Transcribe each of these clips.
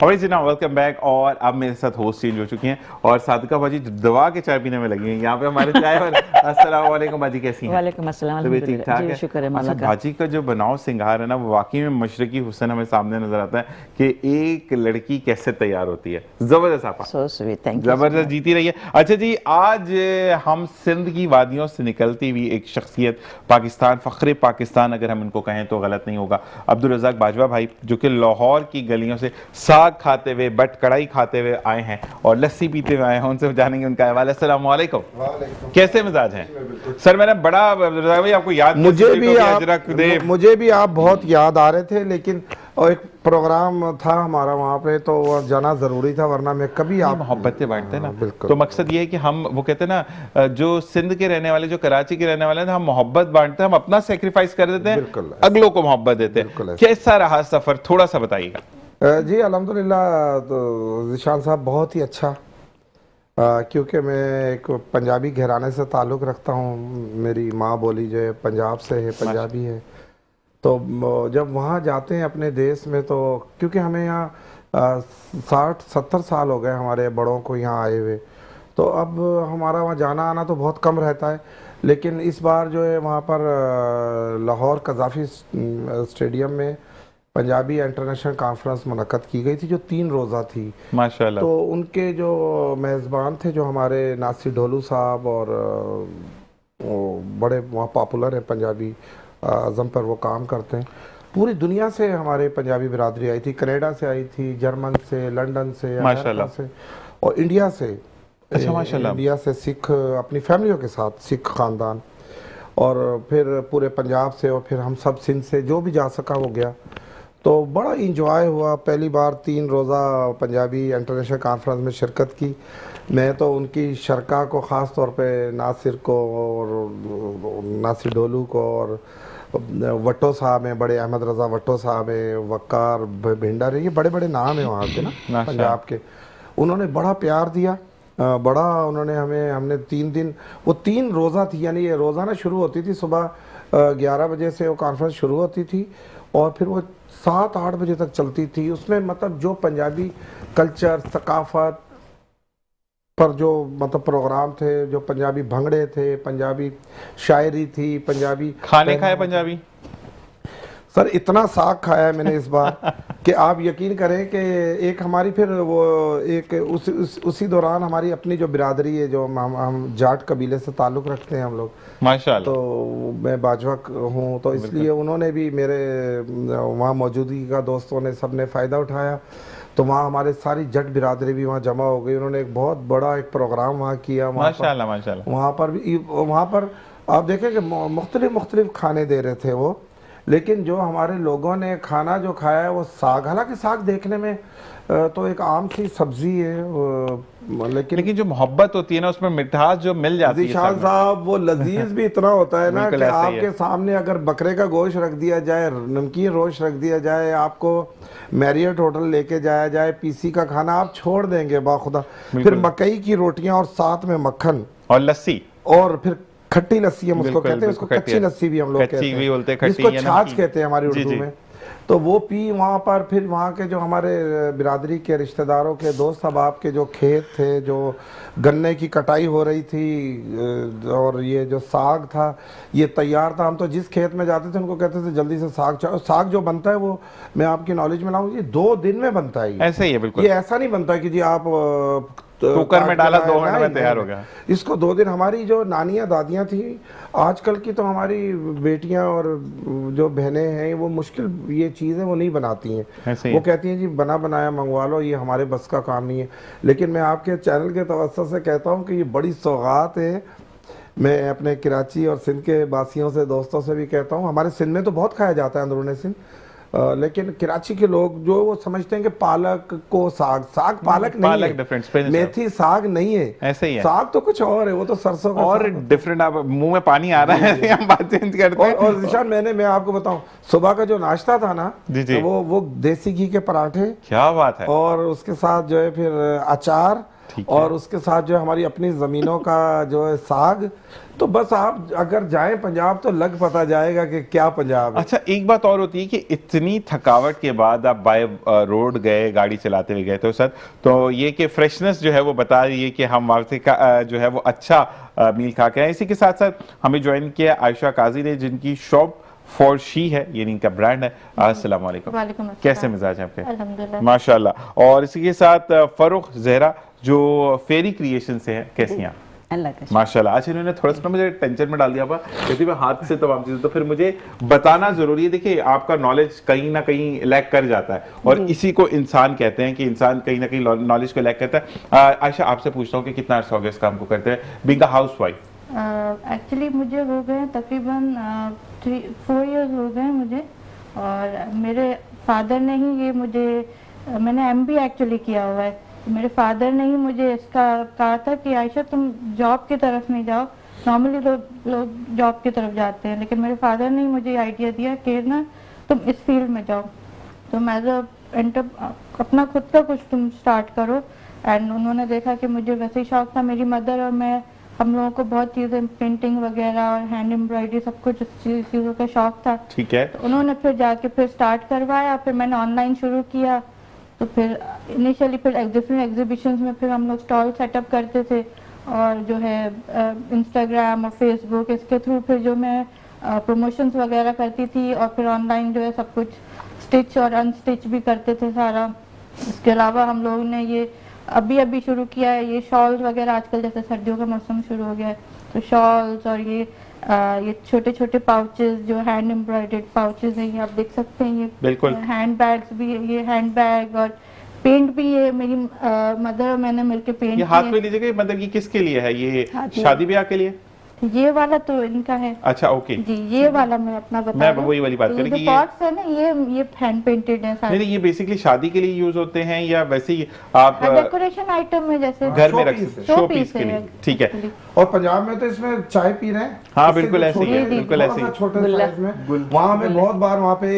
और जी ना welcome back. और अब मेरे साथ होस्ट चेंज हो चुकी हैं और सादिका बाजी दबा के चाय पीने में लगी हैं यहाँ पे हमारे चाय पर। अस्सलाम वालेकुम बाजी, कैसी हैं? वालेकुम अस्सलाम, तो ठीक ठाक है। शुक्र है अच्छा, मौला का। बाजी का जो बनाव सिंगार है ना, वो वाकई में मशरकी हुस्न हमें सामने नजर आता है कि एक लड़की कैसे तैयार होती है। जबरदस्त आपा, सो स्वीट, थैंक यू। जबरदस्त, जीती रही है। अच्छा जी, आज हम सिंध की वादियों से निकलती हुई एक शख्सियत, पाकिस्तान, फ़ख्रे पाकिस्तान अगर हम इनको कहें तो गलत नहीं होगा, अब्दुल रज़ाक बाजवा भाई, जो कि लाहौर की गलियों से साग खाते हुए, बट कढ़ाई खाते हुए आए हैं और लस्सी पीते हुए आए हैं। उनसे जानेंगे उनका हवाला। अस्सलाम वालेकुम, कैसे मिजाज हैं सर? मैंने बड़ा भाई आपको याद, मुझे भी आप बहुत याद आ रहे थे, लेकिन और एक प्रोग्राम था हमारा वहाँ पे तो जाना जरूरी था, वरना मैं कभी आप मोहब्बतें बांटते हैं ना। बिल्कुल। तो मकसद ये है कि हम, वो कहते हैं ना, जो सिंध के रहने वाले, जो कराची के रहने वाले हैं, हम मोहब्बत बांटते हैं, हम अपना सेक्रीफाइस कर देते हैं, अगलों को मोहब्बत देते हैं। कैसा रहा सफर, थोड़ा सा बताइएगा। जी अल्हम्दुलिल्लाह, तो ज़ीशान साहब बहुत ही अच्छा, क्योंकि मैं एक पंजाबी घराने से ताल्लुक़ रखता हूँ। मेरी माँ बोली जो है पंजाब से है, पंजाबी है। तो जब वहाँ जाते हैं अपने देश में, तो क्योंकि हमें यहाँ 60-70 साल हो गए हमारे बड़ों को यहाँ आए हुए, तो अब हमारा वहाँ जाना आना तो बहुत कम रहता है। लेकिन इस बार जो है वहाँ पर लाहौर कज़ाफ़ी स्टेडियम में पंजाबी इंटरनेशनल कॉन्फ्रेंस मुनक़्क़द की गई थी, जो 3 रोज़ा थी माशाल्लाह। तो उनके जो मेज़बान थे, जो हमारे नासिर ढोलू साहब, और बड़े वहाँ पॉपुलर हैं पंजाबी, आज़म पर वो काम करते हैं। पूरी दुनिया से हमारे पंजाबी बिरादरी आई थी, कनाडा से आई थी, जर्मन से, लंदन से, अमेरिका से, और इंडिया से। अच्छा माशाल्लाह। इंडिया से सिख अपनी फैमिलियों के साथ, सिख ख़ानदान, और फिर पूरे पंजाब से, और फिर हम सब सिंध से जो भी जा सका वो गया। तो बड़ा इंजॉय हुआ। पहली बार 3 रोज़ा पंजाबी इंटरनेशनल कॉन्फ्रेंस में शिरकत की। मैं तो उनकी शरका को ख़ास तौर पे, नासिर को और नासिर ढोलू को, और वट्टो साहब हैं, बड़े अहमद रज़ा वट्टो साहब हैं, वक़ार भिंडर है, ये बड़े बड़े नाम हैं वहाँ के ना पंजाब के। उन्होंने बड़ा प्यार दिया, बड़ा उन्होंने हमने 3 दिन, वो 3 रोज़ा थी, यानी ये रोज़ाना शुरू होती थी सुबह 11 बजे से वो कॉन्फ्रेंस शुरू होती थी, और फिर वो 7-8 बजे तक चलती थी। उसमें मतलब जो पंजाबी कल्चर, सकाफत पर जो मतलब प्रोग्राम थे, जो पंजाबी भंगड़े थे, पंजाबी शायरी थी, पंजाबी खाने खाए पंजाबी। सर इतना साग खाया है मैंने इस बार कि आप यकीन करें कि एक हमारी फिर वो एक उसी दौरान हमारी अपनी जो बिरादरी है, जो हम जाट कबीले से ताल्लुक़ रखते हैं हम लोग माशाल्लाह। तो मैं बाजवा हूँ, तो इसलिए उन्होंने भी मेरे वहाँ मौजूदगी का, दोस्तों ने, सब ने फ़ायदा उठाया। तो वहाँ हमारे सारी जट बिरादरी भी वहाँ जमा हो गई। उन्होंने एक बहुत बड़ा एक प्रोग्राम वहाँ किया माशाल्लाह माशाल्लाह। वहाँ पर भी, वहाँ पर आप देखें कि मुख्तलिफ खाने दे रहे थे वो, लेकिन जो हमारे लोगों ने खाना जो खाया है वो साग, हालांकि साग देखने में तो एक आम सी सब्जी है, लेकिन जो मोहब्बत होती है ना, उसमें मिठास जो मिल जाती है ज़ीशान साहब, वो लजीज भी इतना होता है ना कि आपके सामने अगर बकरे का गोश्त रख दिया जाए, नमकीन रोश रख दिया जाए, आपको मैरियट होटल लेके जाया जाए, पीसी का खाना आप छोड़ देंगे बाखुदा। फिर मकई की रोटियां और साथ में मक्खन और लस्सी, और फिर खट्टी लस्सी हम उसको कहते हैं, उसको कच्ची लस्सी भी हम लोग कहते हैं, जिसको छाछ कहते हैं हमारी उर्दू में। तो वो पी वहाँ पर। फिर वहाँ के जो हमारे बिरादरी के रिश्तेदारों के, दोस्त अहबाब के जो खेत थे, जो गन्ने की कटाई हो रही थी, और ये जो साग था ये तैयार था। हम तो जिस खेत में जाते थे उनको कहते थे जल्दी से साग जो बनता है वो, मैं आपकी नॉलेज में लाऊं, ये 2 दिन में बनता है। ऐसे ही है बिल्कुल, ये ऐसा नहीं बनता कि जी आप कुकर में डाला 2 घंटे में तैयार हो गया। इसको 2 दिन। हमारी जो नानियाँ दादियाँ थी, आजकल की तो हमारी बेटियां और जो बहनें हैं, वो मुश्किल ये चीज़ें वो नहीं बनाती हैं। वो कहती हैं जी बना बनाया मंगवा लो, ये हमारे बस का काम नहीं है। लेकिन मैं आपके चैनल के तवज्जो से कहता हूँ कि ये बड़ी सौगात है। मैं अपने कराची और सिंध के वासियों से, दोस्तों से भी कहता हूँ, हमारे सिंध में तो बहुत खाया जाता है अंदरूनी सिंध, लेकिन कराची के लोग जो वो समझते हैं कि पालक को साग पालक नहीं है, मेथी साग नहीं है, ऐसे ही है। साग तो कुछ और है, वो तो सरसों का और डिफरेंट। आप मुंह में पानी आ रहा है हम बात चेंज करते हैं। और ज़ीशान, मैं आपको बताऊं, सुबह का जो नाश्ता था ना जी, वो देसी घी के पराठे, क्या बात है, और उसके साथ जो है फिर अचार ठीक है। और उसके साथ जो है हमारी अपनी ज़मीनों का जो है साग। तो बस आप अगर जाएं पंजाब तो लग पता जाएगा कि क्या पंजाब है। अच्छा, एक बात और होती है कि इतनी थकावट के बाद आप बाय रोड गए, गाड़ी चलाते हुए गए तो सर, तो ये कि फ्रेशनेस जो है वो बता रही है कि हम वहाँ से जो है वो अच्छा मील खा के आए। इसी के साथ साथ हमें ज्वाइन किया आयशा काजी ने, जिनकी शॉप फॉर शी है, ये इनका ब्रांड है। अस्सलाम वालेकुम। वालेकुम अस्सलाम। कैसे मिजाज हैं आपके? अल्हम्दुलिल्लाह। माशाल्लाह। और इसी के साथ फरुख जहरा जो फेरी क्रिएशन से है, कैसी हैं आप? अल्लाह का माशाल्लाह। अच्छा, इन्होंने थोड़ा सा मुझे टेंशन में डाल दिया था, यदि मैं हाथ से तमाम चीज़ें, तो फिर मुझे बताना ज़रूरी है। देखिए, आपका नॉलेज कहीं ना कहीं लैक कर जाता है, और इसी को इंसान कहते हैं कि इंसान कहीं ना कहीं नॉलेज को लैक करता है। आयशा, आपसे पूछता हूँ कि कितना अर्सा हो गया इस काम को करते हैं, बीइंग अ हाउसवाइफ? एक्चुअली मुझे हो गए तकरीबन 4 इयर्स हो गए मुझे। और मेरे फादर ने ही ये मुझे, मैंने MBA एक्चुअली किया हुआ है। मेरे फादर ने ही मुझे इसका कहा था कि आयशा तुम जॉब की तरफ नहीं जाओ, नॉर्मली लोग जॉब की तरफ जाते हैं, लेकिन मेरे फादर ने ही मुझे आइडिया दिया कि ना तुम इस फील्ड में जाओ, तुम एज अपना खुद का कुछ तुम स्टार्ट करो। एंड उन्होंने देखा कि मुझे वैसे ही शौक था, मेरी मदर और मैं, हम लोगों को बहुत चीज़ें पेंटिंग वगैरह और हैंड एम्ब्रॉयडरी सब कुछ चीज़ों का शौक था। ठीक है। तो उन्होंने फिर जाके फिर स्टार्ट करवाया, फिर मैंने ऑनलाइन शुरू किया। तो फिर इनिशियली फिर डिफरेंट एग्जीबिशंस में फिर हम लोग स्टॉल सेटअप करते थे, और जो है इंस्टाग्राम और फेसबुक, इसके थ्रू फिर जो मैं प्रमोशंस वगैरह करती थी, और फिर ऑनलाइन जो है सब कुछ स्टिच और अनस्टिच भी करते थे सारा। इसके अलावा हम लोगों ने ये अभी शुरू किया है, ये शॉल्स वगैरह, आजकल जैसे सर्दियों का मौसम शुरू हो गया है, तो शॉल्स और ये छोटे छोटे पाउचेस जो हैंड एम्ब्रॉयडर्ड पाउचेस हैं, ये आप देख सकते हैं। ये बिल्कुल। हैंड बैग्स भी है, ये हैंड बैग, और पेंट भी ये मेरी मदर और मैंने मिलकर पेंट ये हाथ में लीजिएगा, मतलब ये किसके लिए है? ये शादी ब्याह के लिए? ये वाला तो इनका है। अच्छा, ओके। जी, ये वाला मैं अपना बता मैं रही हूँ। वही वाली बात तो करें ये कि जो पॉट्स है ना, ये हैंड पेंटेड है सारे। नहीं, ये बेसिकली शादी के लिए यूज होते हैं या वैसे ही आप डेकोरेशन आइटम में जैसे घर में शो रख पीस है। शो पीस के लिए? ठीक है। और पंजाब में तो इसमें चाय पी रहे हैं। हाँ, इससे बिल्कुल जो ऐसे ही है, छोटे- बिल्कुल ऐसे ही। थोड़ा सा छोटे साइज में, वहाँ हमें बहुत बार वहाँ पे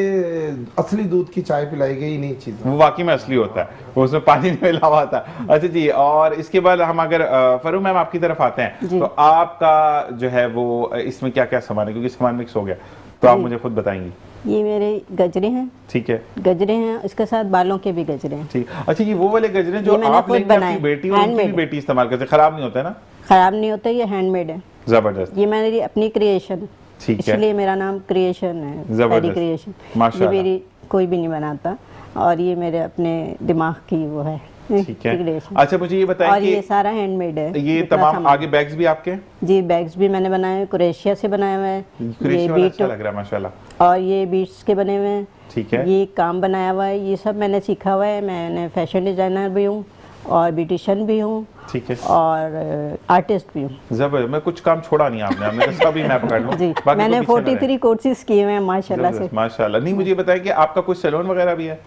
असली दूध की चाय पिलाई गई, नहीं चीज। वो वाकई में असली होता है, वो उसमें पानी नहीं मिला हुआ था। अच्छा जी, और इसके बाद हम अगर फरू मैम आपकी तरफ आते हैं, तो आपका जो है वो इसमें क्या क्या सामान है, क्योंकि सामान मिक्स हो गया, तो आप मुझे खुद बताएंगी। ये मेरे गजरे हैं। ठीक है। गजरे हैं, इसके साथ बालों के भी गजरे हैं। ठीक। अच्छा, ये वो वाले गजरे जो ये मैंने आप खुद लेंगे, बनाए, आपकी बेटी और उनकी भी handmade। बेटी इस्तेमाल करते, खराब नहीं होता है ना? खराब नहीं होते, ये हैंडमेड है। जबरदस्त। ये मेरी अपनी क्रिएशन, ठीक है। इसलिए मेरा नाम क्रिएशन है, जबरदस्त। पेरी क्रिएशन। ये माशाल्लाह। मेरी कोई भी नहीं बनाता, और ये मेरे अपने दिमाग की वो है ठीक है। creation। अच्छा, मुझे ये बताएं और कि ये सारा हैंडमेड है। ये जितना तमाम सामान। आगे बैग्स भी आपके? जी, बैग्स भी मैंने बनाए हैं, क्रोएशिया से बनाया हुआ है। ये क्रिएशन वाला बीट अच्छा लग रहा है माशाल्लाह। और ये बीट्स के बने हुए हैं। ठीक है। ये काम बनाया हुआ है, ये सब मैंने सीखा हुआ है। मैंने फैशन डिजाइनर भी हूँ, और ब्यूटिशियन भी हूँ, ठीक है। और आर्टिस्ट भी हूँ। जबरदस्त। मैं कुछ काम छोड़ा नहीं आपने, हमने तो सभी मैं पकड़ लूं। जी, बाकी मैंने तो पीछे ना 43 कोर्सेज किए हुए हैं माशाल्लाह से। जबरदस्त, माशाल्लाह। नहीं, मुझे बताया कि आपका कुछ सैलून वगैरह भी है?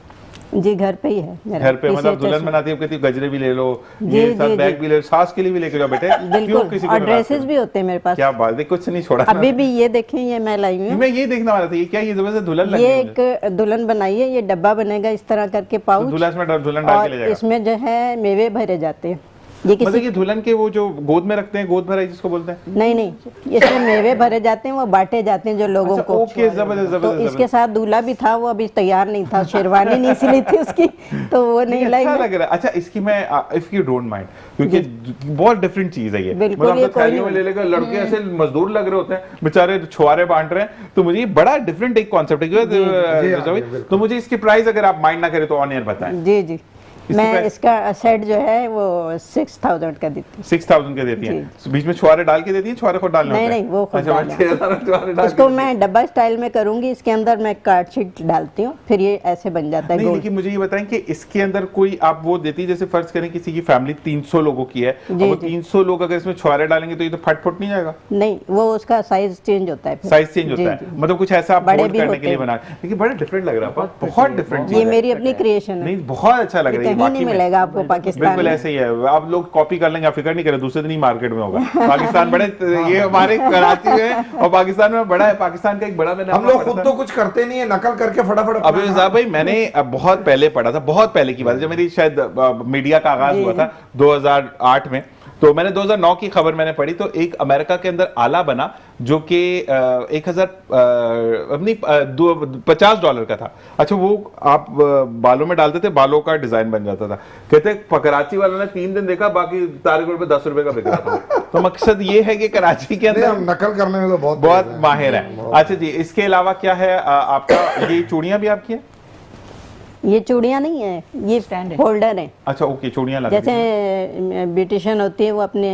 जी, घर पे ही है मेरा। घर पे, मतलब PCHS दुल्हन में। बनाती है, कहती है गजरे भी ले लो, जी, ये सब जी, बैग जी। भी ले लो, सास के लिए भी लेके जाओ बेटे। क्यों बिल्कुल, किसी को और नाराज ड्रेसेस करो? भी होते हैं मेरे पास। क्या बात है, कुछ नहीं छोड़ा अभी भी ये देखें, ये मैं लाई हुई हूँ। मैं ये देखने वाला था, ये क्या, ये जबरदस्त दुल्हन लग ये रही है मुझे। एक दुल्हन बनाई है, ये डब्बा बनेगा इस तरह करके, तो पाउच, दुल्हन में दुल्हन डाल के ले और जाएगा? इसमें जो है मेवे भरे जाते हैं। ये मतलब किसी ये दुल्हन के वो जो गोद में रखते हैं, गोद भराई जिसको बोलते हैं? नहीं, इसमें मेवे भरे जाते हैं, वो बांटे जाते हैं जो लोगों अच्छा, को। ओके, जबरदस्त तो जबरदस्त। इसके साथ दूल्हा भी था, वो अभी तैयार नहीं था, शेरवानी नहीं सिली थी उसकी, तो वो नहीं लाई। अच्छा लग रहा है। अच्छा, इसकी मैं इफ यू डोंट माइंड, क्योंकि बहुत डिफरेंट चीज है ये। बिल्कुल, मतलब ये आप तो थैलियों में ले लेकर लड़के ऐसे मजदूर लग रहे होते हैं, बेचारे छुआरे बांट रहे हैं, तो मुझे ये बड़ा डिफरेंट एक कॉन्सेप्ट है। तो मुझे इसकी प्राइस अगर आप माइंड ना करें तो ऑन एयर बताएं। जी जी, इसकी मैं प्राइस? इसका सेट जो है वो 6000 का देती हूँ। 6000 के देती हैं? बीच में छुआरे डाल के देती हैं, छुआरे को डालने नहीं, होते हैं? नहीं, वो खुद अच्छा, डालना। 6000 छुआरे डाल इसको के मैं डब्बा स्टाइल में करूंगी, इसके अंदर मैं कार्ड शीट डालती हूँ, फिर ये ऐसे बन जाता है नहीं, गोल। लेकिन मुझे ये बताएं कि इसके अंदर कोई आप वो देती है, जैसे फर्ज करें किसी की फैमिली 300 लोगों की है, जी, अब वो जी। 300 लोग अगर इसमें छुआरे डालेंगे तो ये तो फट फुट नहीं जाएगा? नहीं, वो उसका साइज चेंज होता है फिर। साइज चेंज जी, होता है, जी। मतलब कुछ ऐसा आप बड़े होल्ड भी करने होते के लिए हैं। बना, लेकिन बड़ा डिफरेंट लग रहा है, बहुत डिफरेंट ये मेरी अपनी क्रिएशन है। नहीं, बहुत अच्छा लग रहा है कहीं वाकई नहीं में। मिलेगा आपको पाकिस्तान बिल्कुल में। ऐसे ही है, आप लोग कॉपी कर लेंगे, आप फिक्र नहीं करें, दूसरे दिन ही मार्केट में होगा। पाकिस्तान बड़े, ये हमारे कराची में है और पाकिस्तान में बड़ा है। पाकिस्तान का एक बड़ा, मैंने हम लोग खुद तो कुछ करते नहीं है, नकल करके फटाफट अभी अपना- साहब भाई, मैंने बहुत पहले पढ़ा था, बहुत पहले की बात है, जब मेरी शायद मीडिया का आगाज हुआ था 2008 में, तो मैंने 2009 की खबर मैंने पढ़ी, तो एक अमेरिका के अंदर आला बना जो कि 50 डॉलर का था। अच्छा, वो आप बालों में डालते थे, बालों का डिजाइन बन जाता था। कहते कराची वालों ने 3 दिन देखा, बाकी तारिक पे 10 रुपए का बिक रहा था। तो मकसद ये है कि कराची के नहीं, अंदर हम नकल करने में तो बहुत बहुत तेज हैं। माहिर है। अच्छा जी, इसके अलावा क्या है आपका? ये चूड़ियां भी आपकी है? ये चूड़ियां नहीं है, ये स्टैंड है। होल्डर है। अच्छा ओके, चूड़ियां लगा जैसे दीजिए। ब्यूटिशियन होती है वो अपने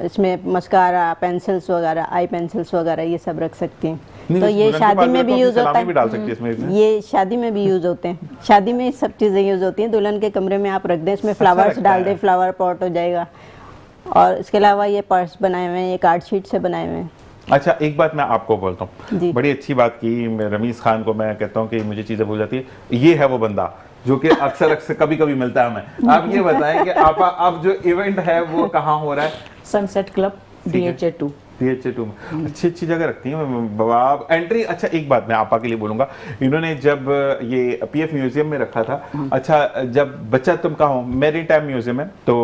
इसमें मस्कारा, पेंसिल्स वगैरह, आई पेंसिल्स वगैरह ये सब रख सकती हैं। नहीं, तो इस ये दुल्हन के शादी पास में भी अपनी यूज होता सलामी भी डाल है। सकती है इसमें, इसमें। ये शादी में भी यूज होते हैं, शादी में सब चीज़ें यूज होती हैं। दुल्हन के कमरे में आप रख दें, इसमें फ्लावर्स लगता डाल है। दें, फ्लावर पॉट हो जाएगा। और इसके अलावा ये पर्स बनाए हुए हैं, ये कार्ड शीट से बनाए हुए हैं। अच्छा, एक बात मैं आपको बोलता हूँ, जी। बड़ी अच्छी बात की। मैं रमीज खान को मैं कहता हूँ कि मुझे चीजें भूल जाती है। ये है वो बंदा जो कि अक्सर अक्सर कभी कभी मिलता है हमें। आप ये बताएं कि आप अब जो इवेंट है वो कहाँ हो रहा है? Sunset club DHA 2। DHA 2 में अच्छी अच्छी जगह रखती हैं आप एंट्री। अच्छा, एक बात मैं आपा के लिए बोलूंगा, इन्होंने जब ये PF म्यूजियम में रखा था, अच्छा जब बच्चा तुम कहाँ हो, मेरी टाइम म्यूजियम है, तो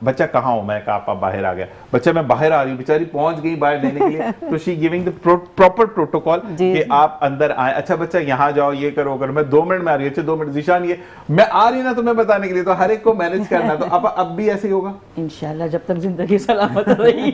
बच्चा कहाँ हो, मैं कहा आपा बाहर आ गया, बच्चा मैं बाहर आ रही हूँ, बेचारी पहुंच गई बाहर लेने के लिए। तो she giving the proper protocol जी, कि जी। आप अंदर आए। अच्छा बच्चा यहाँ जाओ, ये करो करो, मैं 2 मिनट में आ रही हूँ। अच्छा 2 मिनट जीशान, ये मैं आ रही ना तुम्हें बताने के लिए, तो हर एक को मैनेज करना। तो अब भी ऐसे ही होगा इंशाल्लाह, जब तक जिंदगी सलामत रही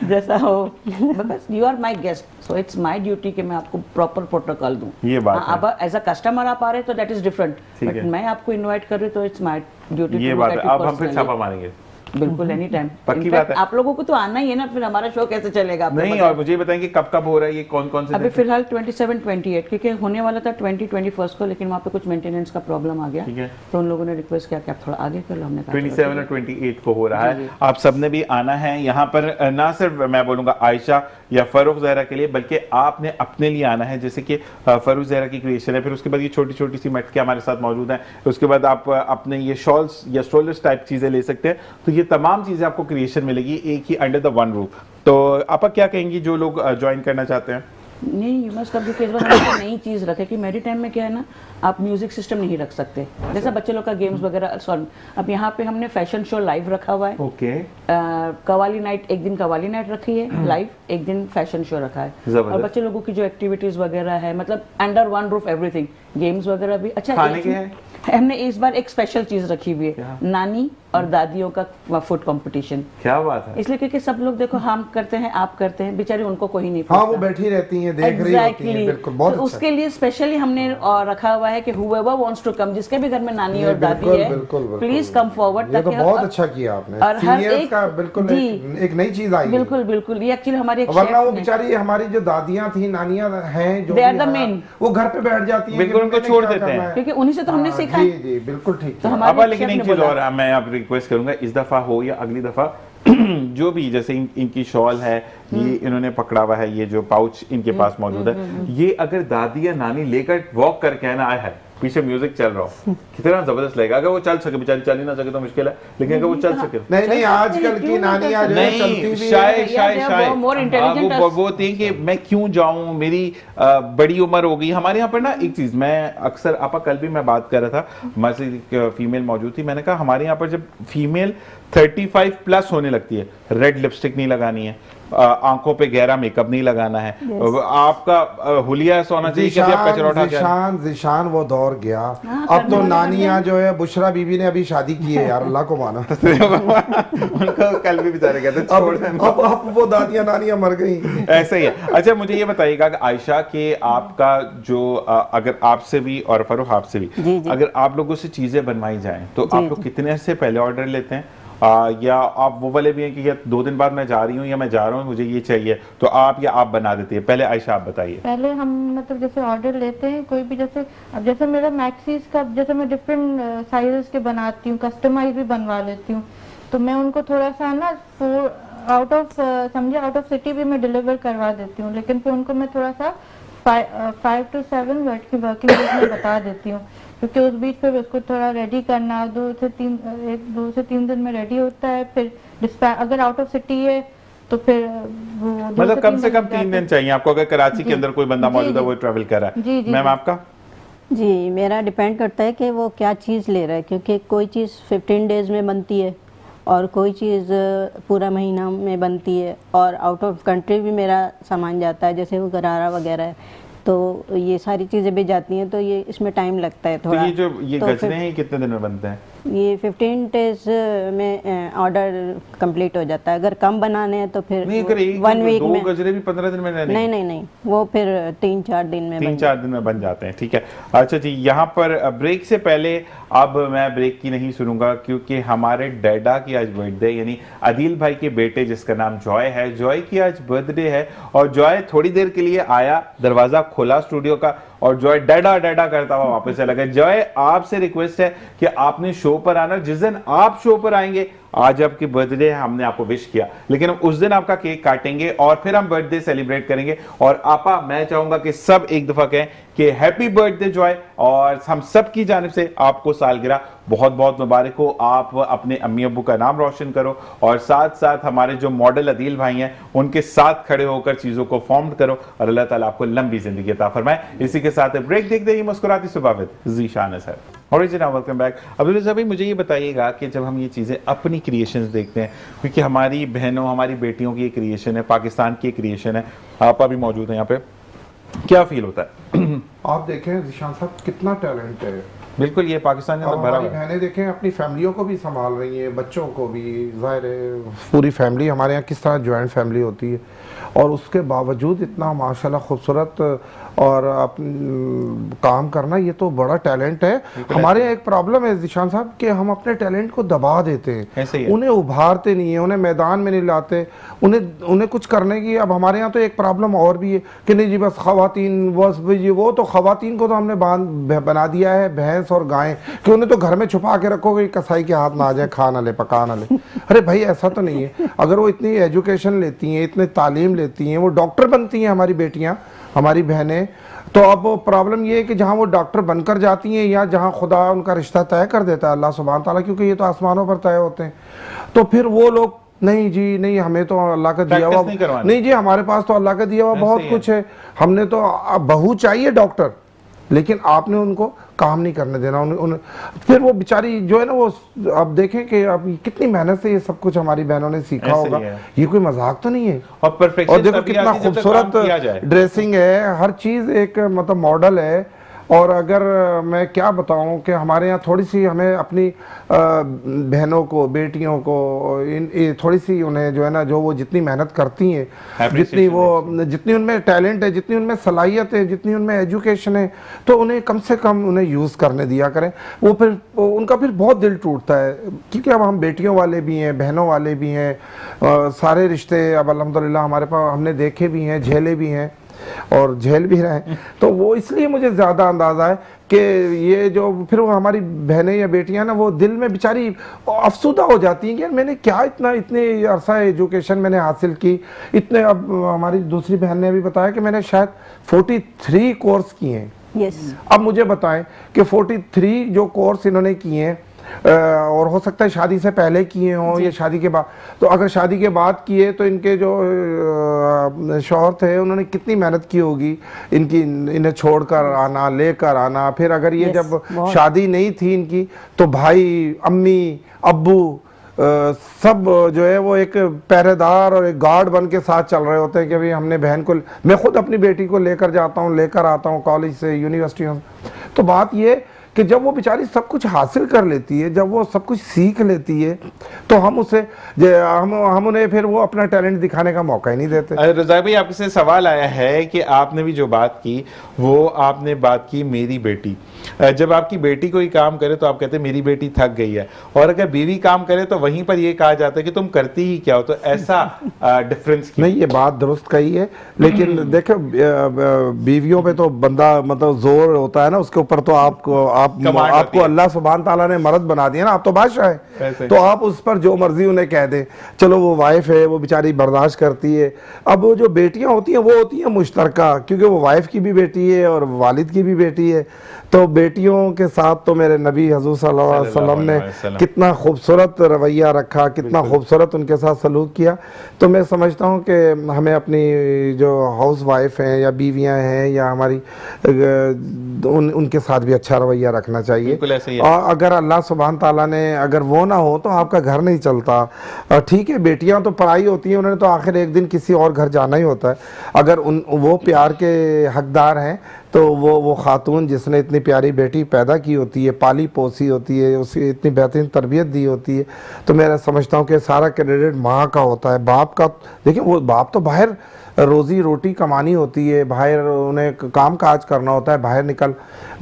जैसा हो। बस you are my guest, so it's my duty कि मैं आपको प्रॉपर प्रोटोकॉल दूं। ये बात है। अब एज अ कस्टमर आप आ रहे हैं तो दैट इज डिफरेंट, ठीक बट है। मैं आपको इनवाइट कर रही हूँ तो इट्स माय ड्यूटी। ये बात है। अब हम फिर छापा मारेंगे। बिल्कुल, एनी टाइम। पक्की बात है। आप लोगों को तो आना ही है ना, फिर हमारा शो कैसे चलेगा? आपको नहीं, बताओ। और मुझे ये बताएं कि कब कब हो रहा है ये, कौन कौन से अभी दिन? फिलहाल 27-28, क्योंकि होने वाला था 20-21 को, लेकिन वहाँ पे कुछ मेंटेनेंस का प्रॉब्लम आ गया, ठीक है। तो उन लोगों ने रिक्वेस्ट किया कि आप थोड़ा आगे कर लो। हमने कहा 27 और 28 को हो रहा है। आप सबने भी आना है यहाँ पर। ना सिर्फ मैं बोलूंगा आयशा या फरूख ज़हरा के लिए, बल्कि आपने अपने लिए आना है। जैसे कि फरूख ज़हरा की क्रिएशन है, फिर उसके बाद ये छोटी छोटी सी मटके हमारे साथ मौजूद हैं, उसके बाद आप अपने ये शॉल्स या स्ट्रोलर्स टाइप चीज़ें ले सकते हैं। तो ये तमाम चीज़ें आपको क्रिएशन मिलेगी एक ही अंडर द वन रूफ। तो आप क्या कहेंगी जो लोग ज्वाइन करना चाहते हैं? नहीं, यू मस्ट कब, इस बार हमने नई चीज़ रखे कि मेरी टाइम में क्या है ना, आप म्यूजिक सिस्टम नहीं रख सकते, जैसा बच्चे लोग का गेम्स वगैरह सॉरी। अब यहाँ पे हमने फैशन शो लाइव रखा हुआ है। ओके, कवाली नाइट, एक दिन कवाली नाइट रखी है लाइव, एक दिन फैशन शो रखा है। जबरदस्त। और बच्चे लोगों की जो एक्टिविटीज वगैरह है, मतलब under one roof everything, games वगैरह भी। अच्छा, खाने एक के चीज़- हैं? हमने इस बार एक स्पेशल चीज रखी हुई क्या? है, नानी और दादियों का फूड कंपटीशन। क्या बात है। इसलिए क्योंकि सब लोग देखो, हम करते हैं, आप करते हैं, बेचारी उनको कोई नहीं हाँ, पूछता। वो बैठी रहती हैं, देख रही होती हैं। बिल्कुल, बहुत तो अच्छा। उसके लिए स्पेशली हमने रखा हुआ है कि whoever wants to come, जिसके भी घर में नानी नहीं, और दादी बिल्कुल, है, बिल्कुल, बिल्कुल, प्लीज कम फॉरवर्ड। ये तो बहुत अच्छा किया आपने। और हर Seniors एक का बिल्कुल जी, एक नई चीज आई है। बिल्कुल बिल्कुल, ये एक्चुअली हमारी एक वरना वो शेफ ने- बेचारी हमारी जो दादियां थी, नानियां हैं, जो They are भी the हैं, main। वो घर पे बैठ जाती हैं, बिल्कुल, कि उनको मैंने छोड़ क्या देते हैं। करना है। क्योंकि उन्हीं से तो हमने हाँ, सीखा जी है। जी, बिल्कुल ठीक तो है। हमारे अब लेकिन शेफ एक ने चीज बोला। और मैं आप रिक्वेस्ट करूंगा, इस दफा हो या अगली दफा जो भी, जैसे इनकी शॉल है, ये इन्होंने पकड़ा हुआ है, ये जो पाउच इनके पास मौजूद है, ये अगर दादी या नानी लेकर वॉक करके है ना, आया है पीछे म्यूजिक चल रहा हो, कितना जबरदस्त लगेगा। अगर वो चल सके, बेचारी चल ही ना सके तो मुश्किल है, लेकिन अगर वो चल सके। नहीं नहीं, आजकल की क्यों नहीं नानियां कर जो है नहीं, चलती भी शायद हैं। शायद they are शायद more intelligent वो as- वो थी कि मैं क्यों जाऊं, मेरी बड़ी उम्र हो गई। हमारे यहाँ पर ना एक चीज, मैं अक्सर आपा कल भी मैं बात कर रहा था, हमारे से एक फीमेल मौजूद थी, मैंने कहा हमारे यहाँ पर जब फीमेल 35 प्लस होने लगती है, रेड लिपस्टिक नहीं लगानी है, आंखों पे गहरा मेकअप नहीं लगाना है, आपका हुलिया ऐसा होना चाहिए कि अभी आप कचरा उठा के आ रहे हैं। जिशान वो दौर गया। हाँ, अब तो करने वाले नानियां जो है, बुशरा बीबी ने अभी शादी की है यार, अल्लाह को मानो। उनको कल भी बेचारे कहते अब छोड़ देना। अब वो दादियां नानियां मर गई। ऐसे ही है। अच्छा मुझे ये बताइएगा कि आयशा के आपका जो अगर आपसे भी और फरूख आपसे भी, जी, जी। अगर आप लोगों से चीजें बनवाई जाएं तो जी, आप लोग जी। कितने से पहले ऑर्डर लेते हैं? या आप वो वाले भी हैं कि या 2 दिन बाद मैं जा रही हूँ या मैं जा रहा हूँ मुझे ये चाहिए, तो आप या आप बना देती है? पहले आयशा आप बताइए। पहले हम मतलब जैसे ऑर्डर लेते हैं कोई भी, जैसे अब जैसे मेरा मैक्सीज का, जैसे मैं डिफरेंट साइजेस के बनाती हूँ, कस्टमाइज भी बनवा लेती हूँ, तो मैं उनको थोड़ा सा ना आउट ऑफ समझे आउट ऑफ सिटी भी मैं डिलीवर करवा देती हूँ, लेकिन फिर उनको मैं थोड़ा सा 5 to 7 वर्ड की वर्किंग में बता देती हूँ क्योंकि उस बीच पे उसको थोड़ा रेडी करना, 2 से 3 दिन में रेडी होता है। फिर डिस्पैच अगर आउट ऑफ सिटी है तो फिर वो 2 मतलब कम से कम दिन 3 दिन चाहिए आपको, अगर कराची के जी। अंदर कोई बंदा जी, मौजूद है जी। वो ट्रैवल कर रहा है। जी, जी, मैम जी। आपका? जी, मेरा डिपेंड करता है कि वो क्या चीज़ ले रहा है, क्योंकि कोई चीज़ 15 डेज़ में बनती है और कोई चीज़ पूरा महीना में बनती है, और आउट ऑफ कंट्री भी मेरा सामान जाता है, जैसे वो गरारा वगैरह है, तो ये सारी चीज़ें भी जाती हैं, तो ये इसमें टाइम लगता है तो थोड़ा। ये जो ये तो गजरे फिर हैं ये कितने दिन में बनते हैं? ये 15 डेज में ऑर्डर कंप्लीट हो जाता है। अगर कम बनाने हैं तो फिर नहीं, अगर एक 1 वीक दो में। गजरे भी 15 दिन में नहीं नहीं नहीं, वो फिर 3-4 दिन में बन 3-4 दिन में बन जाते हैं। ठीक है, अच्छा जी, यहाँ पर ब्रेक से पहले अब मैं ब्रेक की नहीं सुनूंगा, क्योंकि हमारे डैडा की आज बर्थडे, यानी आदिल भाई के बेटे जिसका नाम जॉय है, जॉय की आज बर्थडे है। और जॉय थोड़ी देर के लिए आया, दरवाजा खोला स्टूडियो का, और जॉय डैडा डैडा करता हुआ वापस चला गया। जॉय, आपसे रिक्वेस्ट है कि आपने शो पर आना, जिस दिन आप शो पर आएंगे, आज आपकी बर्थडे है, हमने आपको विश किया, लेकिन हम उस दिन आपका केक काटेंगे और फिर हम बर्थडे सेलिब्रेट करेंगे। और आपा, मैं चाहूंगा कि सब एक दफा कहें कि हैप्पी बर्थडे जॉय, और हम सब की जानिब से आपको सालगिरह बहुत बहुत मुबारक हो। आप अपने अम्मी अब्बू का नाम रोशन करो, और साथ साथ हमारे जो मॉडल अदील भाई हैं उनके साथ खड़े होकर चीजों को फॉर्म करो, और अल्लाह ताला आपको लंबी जिंदगी अता फरमाए। इसी के साथ ब्रेक देखते ही मुस्कुराती सुबह विद ज़ीशान है। Original welcome back. Abdul Raza भाई, मुझे ये बताइएगा कि जब हम ये चीज़ें अपनी क्रिएशंस देखते हैं, क्योंकि हमारी बहनों, हमारी बेटियों की क्रिएशन है, पाकिस्तान की क्रिएशन है, आप अभी मौजूद हैं यहाँ पे, क्या फील होता है? आप देखें ज़ीशान साहब कितना टैलेंट है। बिल्कुल, ये पाकिस्तान के और अंदर भरा हमारी हुआ है। बहनें देखें अपनी फैमिलियों को भी संभाल रही हैं, बच्चों को भी, ज़ाहिर है पूरी फैमिली हमारे यहाँ किस तरह जॉइंट फैमिली होती है, और उसके बावजूद इतना माशाल्लाह खूबसूरत और काम करना, ये तो बड़ा टैलेंट है। हमारे यहाँ एक प्रॉब्लम है ज़ीशान साहब कि हम अपने टैलेंट को दबा देते ऐसे ही हैं, है। उन्हें उभारते नहीं है, उन्हें मैदान में नहीं लाते, उन्हें कुछ करने की। अब हमारे यहाँ तो एक प्रॉब्लम और भी है कि नहीं जी बस खवातीन, बस जी वो तो खवातीन को तो हमने बना दिया है भैंस और गायें, कि उन्हें तो घर में छुपा के रखोगे, कसाई के हाथ में आ जाए, खा ना ले, पका ना ले। अरे भाई, ऐसा तो नहीं है। अगर वो इतनी एजुकेशन लेती हैं, इतनी तालीम लेती हैं, वो डॉक्टर बनती हैं हमारी बेटियां, हमारी बहनें, तो अब प्रॉब्लम ये है कि जहाँ वो डॉक्टर बनकर जाती हैं, या जहाँ खुदा उनका रिश्ता तय कर देता है अल्लाह सुब्हान ताला, क्योंकि ये तो आसमानों पर तय होते हैं, तो फिर वो लोग नहीं जी नहीं, हमें तो अल्लाह का दिया हुआ नहीं जी, हमारे पास तो अल्लाह का दिया हुआ बहुत कुछ है, हमने तो बहू चाहिए डॉक्टर, लेकिन आपने उनको काम नहीं करने देना। फिर वो बेचारी जो है ना, वो अब देखें कि अब कितनी मेहनत से ये सब कुछ हमारी बहनों ने सीखा होगा, ये कोई मजाक तो नहीं है। और देखो कितना खूबसूरत ड्रेसिंग है, हर चीज एक मतलब मॉडल है। और अगर मैं क्या बताऊं कि हमारे यहाँ थोड़ी सी हमें अपनी बहनों को, बेटियों को, थोड़ी सी उन्हें जो है ना, जो वो जितनी मेहनत करती हैं, जितनी उनमें टैलेंट है, जितनी उनमें सलाहियत है, जितनी उनमें एजुकेशन है, तो उन्हें कम से कम उन्हें यूज़ करने दिया करें। वो फिर उनका फिर बहुत दिल टूटता है, क्योंकि अब हम बेटियों वाले भी हैं, बहनों वाले भी हैं, सारे रिश्ते अब अल्हम्दुलिल्लाह हमारे पास हमने देखे भी हैं, झेले भी हैं और झेल भी रहे हैं। तो वो इसलिए मुझे ज़्यादा अंदाज़ा है कि ये जो फिर वो हमारी बहनें या बेटियां ना, वो दिल में बेचारी अफसुदा हो जाती हैं कि यार मैंने क्या इतने अरसा एजुकेशन मैंने हासिल की, इतने। अब हमारी दूसरी बहन ने भी बताया कि मैंने शायद 43 कोर्स किए हैं। अब मुझे बताएं कि 43 जो कोर्स इन्होंने किए हैं, और हो सकता है शादी से पहले किए हों या शादी के बाद, तो अगर शादी के बाद किए तो इनके जो शौहर थे उन्होंने कितनी मेहनत की होगी इन्हें छोड़कर आना, लेकर आना। फिर अगर ये जब शादी नहीं थी इनकी, तो भाई, अम्मी, अब्बू सब जो है वो एक पहरेदार और एक गार्ड बन के साथ चल रहे होते हैं कि भाई हमने बहन को, मैं खुद अपनी बेटी को लेकर जाता हूँ, लेकर आता हूँ कॉलेज से, यूनिवर्सिटियों से। तो बात ये कि जब वो बेचारी सब कुछ हासिल कर लेती है, जब वो सब कुछ सीख लेती है, तो हम उसे हम उन्हें फिर वो अपना टैलेंट दिखाने का मौका ही नहीं देते। रज़ा भाई, आपसे सवाल आया है कि आपने भी जो बात की, वो आपने बात की मेरी बेटी। जब आपकी बेटी कोई काम करे तो आप कहते हैं मेरी बेटी थक गई है, और अगर बीवी काम करे तो वहीं पर ये कहा जाता है कि तुम करती ही क्या हो। तो ऐसा डिफरेंस नहीं, ये बात दुरुस्त कही है, लेकिन देखो बीवियों पे तो बंदा मतलब जोर होता है ना, उसके ऊपर तो कमांड होती आपको है। अल्लाह सुभान ताला ने मर्द बना दिया ना, आप तो बादशाह ऐसे है, ही। तो आप उस पर जो मर्जी उन्हें कह दें। चलो वो वाइफ है, वो बेचारी बर्दाश्त करती है। अब वो जो बेटियां होती हैं वो होती हैं मुश्तरका, क्योंकि वो वाइफ की भी बेटी है और वालिद की भी बेटी है। तो बेटियों के साथ तो मेरे नबी हजूर सल्लल्लाहु अलैहि वसल्लम ने कितना खूबसूरत रवैया रखा, कितना खूबसूरत उनके साथ सलूक किया। तो मैं समझता हूँ कि हमें अपनी जो हाउस वाइफ हैं या बीवियां हैं या हमारी उनके साथ भी अच्छा रवैया रखना चाहिए। बिल्कुल ऐसे ही है। और अगर अल्लाह सुभान ताला ने अगर वो ना हो तो आपका घर नहीं चलता। ठीक है, बेटियां तो पराई होती हैं, उन्होंने तो आखिर एक दिन किसी और घर जाना ही होता है। अगर वो प्यार के हकदार हैं तो वो खातून जिसने इतनी प्यारी बेटी पैदा की होती है, पाली पोसी होती है, उसे इतनी बेहतरीन तरबियत दी होती है, तो मैं समझता हूँ कि सारा क्रेडिट माँ का होता है। बाप का देखिए, वो बाप तो बाहर रोज़ी रोटी कमानी होती है, बाहर उन्हें काम काज करना होता है, बाहर निकल,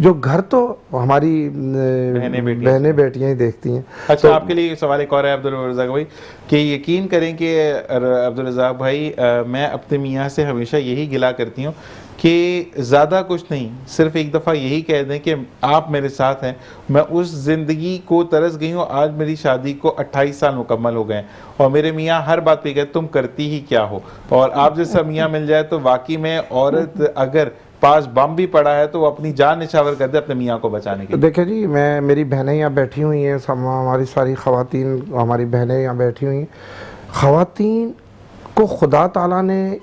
जो घर तो हमारी बहनें बेटियां ही देखती हैं। अच्छा, तो आपके लिए सवाल एक और है अब्दुल रज़ाक भाई, कि यकीन करें कि अब्दुल रज़ाक भाई, मैं अपने मियाँ से हमेशा यही गिला करती हूँ कि ज़्यादा कुछ नहीं, सिर्फ एक दफ़ा यही कह दें कि आप मेरे साथ हैं। मैं उस ज़िंदगी को तरस गई हूँ, आज मेरी शादी को 28 साल मुकम्मल हो गए हैं और मेरे मियाँ हर बात पे कहते तुम करती ही क्या हो। और आप जैसा मियाँ मिल जाए तो वाकई में औरत अगर पास बम भी पड़ा है तो वो अपनी जान निछावर कर दे अपने मियाँ को बचाने के लिए। देखिए जी, मेरी बहनें यहाँ बैठी हुई हैं, सब हमारी सारी ख़वातीन, हमारी बहनें यहाँ बैठी हुई हैं। ख़वातीन को खुदा ताला ने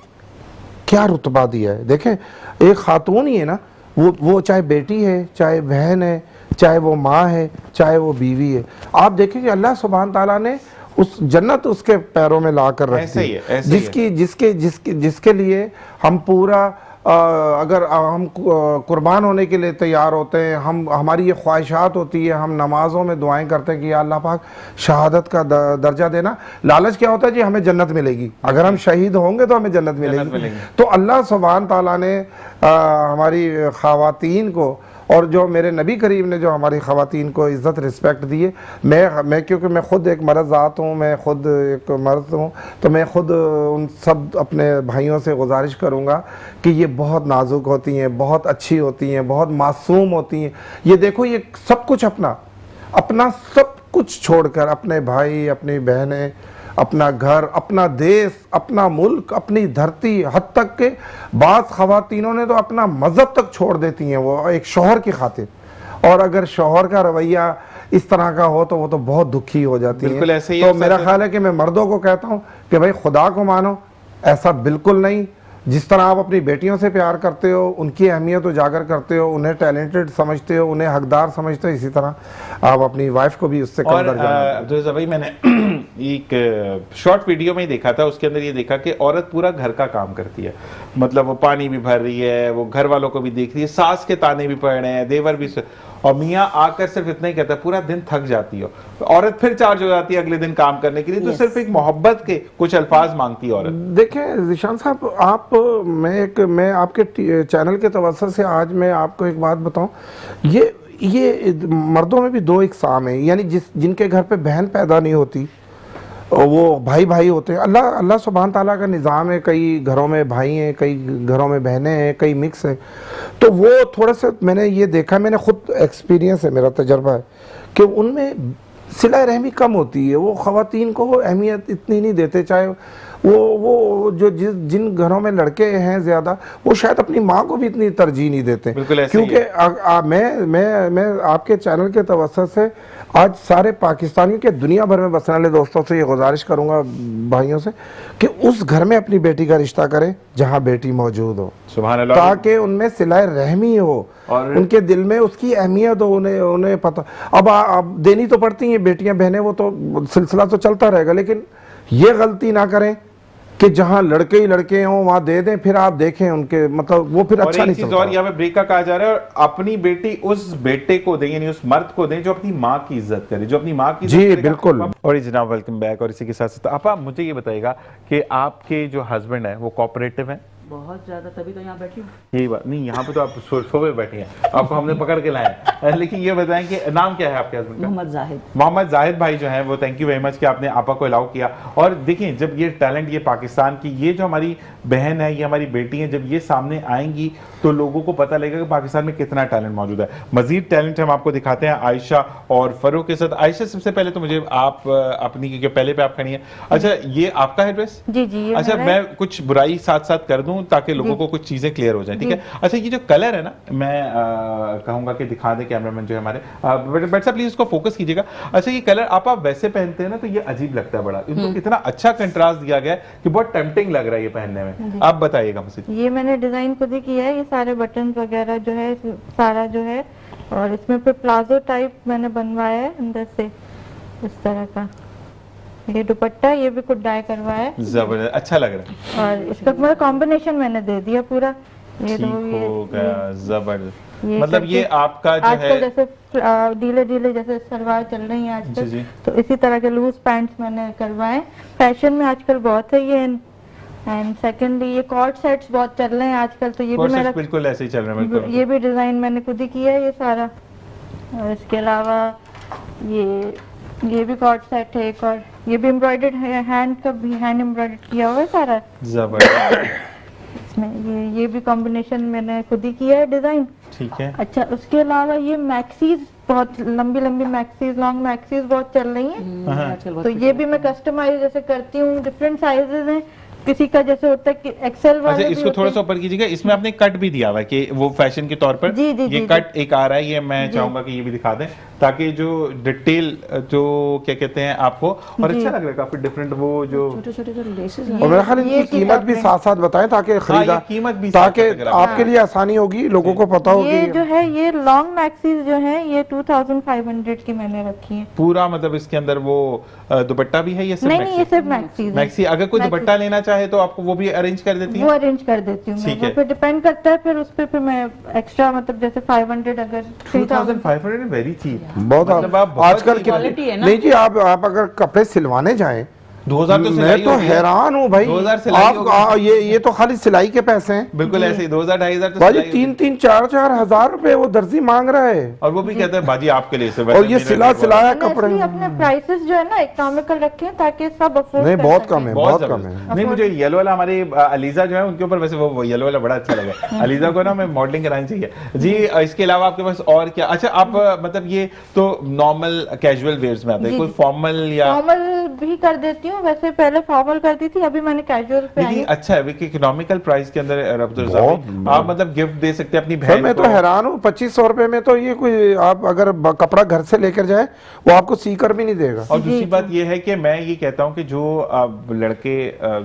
क्या रुतबा दिया है। देखें, एक खातून ही है ना, वो चाहे बेटी है, चाहे बहन है, चाहे वो माँ है, चाहे वो बीवी है। आप देखें कि अल्लाह सुभान ताला ने उस जन्नत उसके पैरों में ला कर रख दी, जिसके लिए हम पूरा अगर हम कुर्बान होने के लिए तैयार होते हैं, हमारी ये ख्वाहिशात होती है, हम नमाज़ों में दुआएं करते हैं कि या अल्लाह पाक शहादत का दर्जा देना। लालच क्या होता है जी? हमें जन्नत मिलेगी, अगर हम शहीद होंगे तो हमें जन्नत मिलेगी। तो अल्लाह सुभान ताला ने हमारी ख़वातीन को, और जो मेरे नबी करीम ने जो हमारी ख़वातीन को इज़्ज़त रिस्पेक्ट दी है, मैं क्योंकि मैं ख़ुद एक मर्द ज़ात हूँ, मैं ख़ुद एक मर्द हूँ, तो मैं ख़ुद उन सब अपने भाइयों से गुजारिश करूँगा कि ये बहुत नाजुक होती हैं, बहुत अच्छी होती हैं, बहुत मासूम होती हैं। ये देखो, ये सब कुछ अपना सब कुछ छोड़कर, अपने भाई, अपनी बहनें, अपना घर, अपना देश, अपना मुल्क, अपनी धरती, हद तक के बात ख़वातीनों ने तो अपना मज़हब तक छोड़ देती हैं वो एक शौहर की खातिर। और अगर शौहर का रवैया इस तरह का हो तो वो तो बहुत दुखी हो जाती है। तो मेरा ख्याल है कि मैं मर्दों को कहता हूँ कि भाई खुदा को मानो, ऐसा बिल्कुल नहीं। जिस तरह आप अपनी बेटियों से प्यार करते हो, उनकी अहमियत उजागर करते हो, उन्हें टैलेंटेड समझते हो, उन्हें हकदार समझते हो, इसी तरह आप अपनी वाइफ को भी उससे कम दर्जा। अब्दुल रज़ाक भाई, मैंने एक शॉर्ट वीडियो में ही देखा था, उसके अंदर ये देखा कि औरत पूरा घर का काम करती है, मतलब वो पानी भी भर रही है, वो घर वालों को भी देख रही है, सास के ताने भी पड़ रहे हैं, देवर भी, और मियाँ आकर सिर्फ इतना ही कहता है, पूरा दिन थक जाती हो, औरत फिर चार्ज हो जाती है अगले दिन काम करने के लिए। तो सिर्फ एक मोहब्बत के कुछ अल्फाज मांगती है औरत। देखें ज़ीशान साहब, मैं आपके चैनल के तवज्जुह से आज मैं आपको एक बात बताऊं, ये मर्दों में भी दो इकसाम है, यानी जिनके घर पे बहन पैदा नहीं होती वो भाई होते हैं। अल्लाह सुभान ताला का निज़ाम है, कई घरों में भाई हैं, कई घरों में बहनें हैं, कई मिक्स हैं। तो वो थोड़ा सा मैंने ये देखा, मैंने खुद एक्सपीरियंस है, मेरा तजर्बा है कि उनमें सिला रहमी कम होती है, वो ख़वातीन को अहमियत इतनी नहीं देते। चाहे वो जो जिन घरों में लड़के हैं ज़्यादा, वो शायद अपनी माँ को भी इतनी तरजीह नहीं देते। क्योंकि मैं आपके चैनल के तवज्जुह से आज सारे पाकिस्तानियों के, दुनिया भर में बसने वाले दोस्तों से ये गुजारिश करूँगा, भाइयों से, कि उस घर में अपनी बेटी का रिश्ता करें जहाँ बेटी मौजूद हो, सुभान अल्लाह, ताकि उनमें सिलाए रहमी हो और उनके दिल में उसकी अहमियत हो, उन्हें पता। अब देनी तो पड़ती हैं बेटियां बहनें, वो तो सिलसिला तो चलता रहेगा, लेकिन ये गलती ना करें कि जहां लड़के ही लड़के हों वहां दे दें, फिर आप देखें उनके, मतलब वो फिर अच्छा नहीं चलता। और यहाँ पे ब्रेक का कहा जा रहा है, और अपनी बेटी उस बेटे को दें, यानी उस मर्द को दें जो अपनी माँ की इज्जत करे, जो अपनी माँ की इज्जत जी बिल्कुल। और जनाब, वेलकम बैक। और इसी के साथ साथ आप मुझे ये बताइएगा कि आपके जो हस्बैंड है वो कोऑपरेटिव हैं? बहुत ज्यादा, तभी तो यहाँ बैठी हूँ। यही बात नहीं, यहाँ पे तो आप सोफे बैठे हैं, आपको हमने पकड़ के लाए हैं। लेकिन ये बताएं कि नाम क्या है आपके हस्बैंड का? मोहम्मद जाहिद। मोहम्मद जाहिद भाई जो हैं वो थैंक यू वेरी मच कि आपने आपा को अलाउ किया। और देखिए जब ये टैलेंट, ये पाकिस्तान की ये जो हमारी बहन है, ये हमारी बेटी है, जब ये सामने आएंगी तो लोगों को पता लगेगा कि पाकिस्तान में कितना टैलेंट मौजूद है। मजीद टैलेंट हम आपको दिखाते हैं आयशा और फरूक के साथ। आयशा सबसे पहले तो मुझे आप अपनी, क्योंकि पहले पे आप खड़ी हैं, अच्छा ये आपका है ड्रेस? जी जी, ये अच्छा, मेरा मैं कुछ बुराई साथ साथ कर दूं ताकि लोगों को कुछ चीजें क्लियर हो जाए, ठीक है? अच्छा, ये जो कलर है ना, मैं कहूंगा कि दिखा दे कैमरामैन जो है हमारे, बट साहब प्लीज इसको फोकस कीजिएगा। अच्छा, ये कलर आप वैसे पहनते हैं ना तो ये अजीब लगता है बड़ा, इनको कितना अच्छा कंट्रास्ट दिया गया है कि बहुत टेम्पटिंग लग रहा है ये पहनने में। आप बताइएगा मुझे। ये मैंने डिजाइन खुद ही किया है, ये सारे बटन वगैरह जो है सारा जो है, और इसमें फिर प्लाजो टाइप मैंने बनवाया है अंदर से इस तरह का। ये दुपट्टा, ये भी खुद डाई करवाया है, जबरदस्त, अच्छा लग रहा है, और इसका मतलब कॉम्बिनेशन मैंने दे दिया पूरा। ये ठीक हो गया, जबरदस्त। ये मतलब ये करके आपका जो आजकल है, जैसे ढीले ढीले जैसे सलवार चल रही है आजकल, जी, जी। तो इसी तरह के लूज पैंट्स मैंने करवाए। फैशन में आजकल बहुत है ये। एंड सेकेंडली ये कॉर्ड सेट्स बहुत चल रहे हैं आजकल, तो ये भी कोर्सेस मेरा बिल्कुल ऐसे ही चल रहा है, बिल्कुल। ये भी डिजाइन मैंने खुद ही किया है ये सारा। और इसके अलावा ये भी कॉर्ड सेट है एक, और ये भी एम्ब्रॉयडर्ड है, हैंड का भी हैंड एम्ब्रॉयडर्ड किया हुआ है सारा जबरदस्त, इसमें। ये भी कॉम्बिनेशन मैंने खुद ही किया है डिजाइन। ठीक है। अच्छा, उसके अलावा ये मैक्सीज, बहुत लंबी लंबी मैक्सीज, लॉन्ग मैक्सीज बहुत चल रही हैं, आजकल बहुत तो ये भी मैं कस्टमाइज जैसे करती हूँ। डिफरेंट साइजेस हैं, किसी का जैसे होता है कि एक्सेल वाले अच्छा, भी इसको होते थोड़ा हैं। सा ऊपर कीजिएगा, इसमें आपने कट भी दिया हुआ है कि वो फैशन के तौर पर जी, जी, ये जी, कट एक आ रहा है, ये मैं चाहूंगा कि ये भी दिखा दें ताकि जो डिटेल जो क्या कहते हैं आपको, और अच्छा लग रहा है काफी डिफरेंट वो जो छोटे छोटे जो लेसेस और मेरा ख्याल ये इनकी कीमत भी साथ साथ बताएं ताकि खरीदा, ये कीमत भी ताकि साथ-साथ अगर आप- आपके लिए आसानी होगी, लोगों को पता होगी। ये जो है ये लॉन्ग मैक्सीज जो है ये 2500 की मैंने रखी है। पूरा मतलब इसके अंदर वो दुपट्टा भी है, ये सिर्फ नहीं नहीं, ये सिर्फ मैक्सीज है। मैक्सी, अगर कोई मैक्सी। दुपट्टा लेना चाहे तो आपको वो भी अरेंज कर देती वो है? अरेंज कर देती हूँ मैं, ठीक वो है। फिर डिपेंड करता है, फिर उस पे फिर मैं एक्स्ट्रा मतलब जैसे 500 अगर 3000 2500 वेरी चीप। बहुत मतलब आप बहुत आजकल ही क्वालिटी है ना। नहीं जी, आप अगर कपड़े सिलवाने जाएं, 2000 तो मैं सिलाई तो होगी। हैरान हूँ भाई। 2000 सिलाई आप होगी। ये तो खाली सिलाई के पैसे हैं बिल्कुल ऐसे ही 2000-2500 तो भाजी। सिलाई होगी। 3-3, 4-4 हजार रुपए वो दर्जी मांग रहा है, और वो भी कहते हैं बाजी आपके लिए सिर्फ, और वैसे ये मेरे सिला लिए बहुत- सिलाया मैंने कपड़े। इसलिए अपने प्राइसेस जो है ना इकोनॉमिकल रखे हैं ताकि सब अफोर्ड नहीं, कर बहुत सकें। कम है, बहुत कम जबरदस्त। है। नहीं, मुझे येलो वाला हमारी अलीजा जो है उनके ऊपर वैसे वो येलो वाला बड़ा अच्छा लगा। अलीजा को ना मैं मॉडलिंग करानी चाहिए जी। इसके अलावा आपके पास और क्या? अच्छा, आप मतलब ये तो नॉर्मल कैजुअल वेयर्स में आते हैं, जी, कोई जी। फॉर्मल या फॉर्मल भी कर देती हूँ, वैसे पहले फॉर्मल करती थी, अभी मैंने कैजुअल पे आई लेकिन हूँ। अच्छा है कि इकोनॉमिकल प्राइस के अंदर अब्दुल रज़ाक बहुत- भाई, आप मतलब गिफ्ट दे सकते हैं अपनी सर बहन मैं को। तो हैरान हूँ, 2500 रुपए में तो ये कोई, आप अगर कपड़ा घर से लेकर जाए वो आपको सीकर भी नहीं देगा। और दूसरी बात ये है कि मैं ये कहता हूँ कि जो लड़के